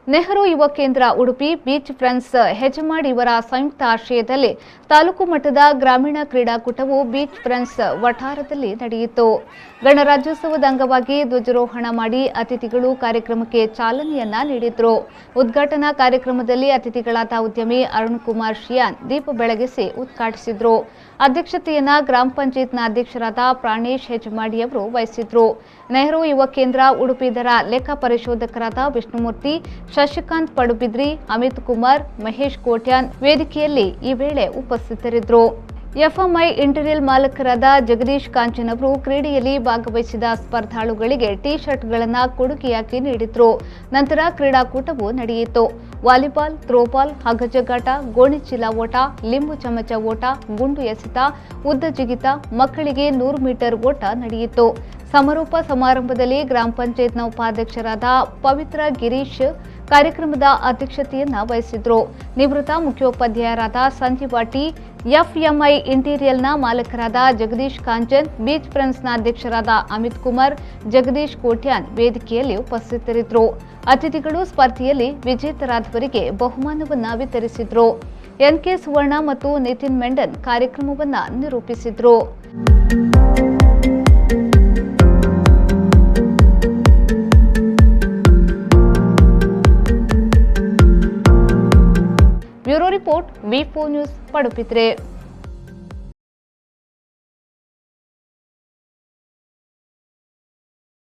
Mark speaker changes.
Speaker 1: ನೆಹರು ಯುವ ಕೇಂದ್ರ Udupi beach friends Hejamadi ಇವರ ಸಂಯುಕ್ತ ಆಶ್ರಯದಲ್ಲಿ ತಾಲೂಕು ಮಟ್ಟದ ಗ್ರಾಮೀಣ ಕ್ರೀಡಾಕೂಟವು ಬೀಚ್ ಫ್ರೆಂಡ್ಸ್ ವಠಾರದಲ್ಲಿ ನಡೆಯಿತು. ಗಣರಾಜ್ಯೋತ್ಸವದ ಅಂಗವಾಗಿ ಧ್ವಜಾರೋಹಣ ಮಾಡಿ ಅತಿಥಿಗಳು ಕಾರ್ಯಕ್ರಮಕ್ಕೆ ಚಾಲನೆಯನ್ನ ನೀಡಿದರು. ಉದ್ಘಾಟನಾ ಕಾರ್ಯಕ್ರಮದಲ್ಲಿ ಅತಿಥಿಗಳಾದ ಉದ್ಯಮಿ ಅರುಣ್ ಕುಮಾರ್ ಶಿಯಾನ್ ದೀಪ ಬೆಳಗಿಸಿ ಉದ್ಘಾಟಿಸಿದರು. ಅಧ್ಯಕ್ಷತೆಯನ್ನ ಗ್ರಾಮ ಪಂಚಾಯತ್ನ ಅಧ್ಯಕ್ಷರಾದ ಪ್ರಾಣೇಶ್ ಹೆಜಮಾಡಿ ಅವರು ವಹಿಸಿದ್ರು. ನೆಹರು ಯುವ ಕೇಂದ್ರ ಉಡುಪಿ ಇದರ ಲೆಕ್ಕ ಪರಿಶೋಧಕರಾದ ವಿಷ್ಣುಮೂರ್ತಿ, ಶಶಿಕಾಂತ್ ಪಡುಬಿದ್ರಿ, ಅಮಿತ್ ಕುಮಾರ್, ಮಹೇಶ್ ಕೋಟ್ಯಾನ್ ವೇದಿಕೆಯಲ್ಲಿ ಈ ವೇಳೆ ಉಪಸ್ಥಿತರಿದ್ದರು. ಎಫ್ಎಂಐ ಇಂಟೀರಿಯಲ್ ಮಾಲಕರಾದ ಜಗದೀಶ್ ಕಾಂಚನ್ ಅವರು ಕ್ರೀಡೆಯಲ್ಲಿ ಭಾಗವಹಿಸಿದ ಸ್ಪರ್ಧಾಳುಗಳಿಗೆ ಟಿ ಶರ್ಟ್ಗಳನ್ನು ಕೊಡುಗೆಯಾಗಿ ನೀಡಿದ್ರು. ನಂತರ ಕ್ರೀಡಾಕೂಟವು ನಡೆಯಿತು. ವಾಲಿಬಾಲ್, ಥ್ರೋಬಾಲ್, ಹಗ್ಗಜಗ್ಗಾಟ, ಗೋಣಿಚೀಲ ಓಟ, ಲಿಂಬು ಚಮಚ ಓಟ, ಗುಂಡು ಎಸೆತ, ಉದ್ದ ಜಿಗಿತ, ಮಕ್ಕಳಿಗೆ 100 ಮೀಟರ್ ಓಟ ನಡೆಯಿತು. ಸಮಾರೋಪ ಸಮಾರಂಭದಲ್ಲಿ ಗ್ರಾಮ ಪಂಚಾಯತ್ನ ಉಪಾಧ್ಯಕ್ಷರಾದ ಪವಿತ್ರ ಗಿರೀಶ್ ಕಾರ್ಯಕ್ರಮದ ಅಧ್ಯಕ್ಷತೆಯನ್ನ ವಹಿಸಿದ್ರು. ನಿವೃತ್ತ ಮುಖ್ಯೋಪಾಧ್ಯಾಯರಾದ ಸಂಜೀವ ಟಿ, ಎಫ್ಎಂಐ ಇಂಟೀರಿಯಲ್ನ ಮಾಲಕರಾದ ಜಗದೀಶ್ ಕಾಂಚನ್, ಬೀಚ್ ಫ್ರೆಂಡ್ಸ್ನ ಅಧ್ಯಕ್ಷರಾದ ಅಮಿತ್ ಕುಮಾರ್, ಜಗದೀಶ್ ಕೋಟ್ಯಾನ್ ವೇದಿಕೆಯಲ್ಲಿ ಉಪಸ್ಥಿತರಿದ್ದರು. ಅತಿಥಿಗಳು ಸ್ಪರ್ಧೆಯಲ್ಲಿ ವಿಜೇತರಾದವರಿಗೆ ಬಹುಮಾನವನ್ನ ವಿತರಿಸಿದ್ರು. ಎನ್ಕೆ ಸುವರ್ಣ ಮತ್ತು ನಿತಿನ್ ಮೆಂಡನ್ ಕಾರ್ಯಕ್ರಮವನ್ನ ನಿರೂಪಿಸಿದ್ರು. ಬ್ಯೂರೋ ರಿಪೋರ್ಟ್, ವಿ4 ನ್ಯೂಸ್, ಪಡುಬಿದ್ರೆ.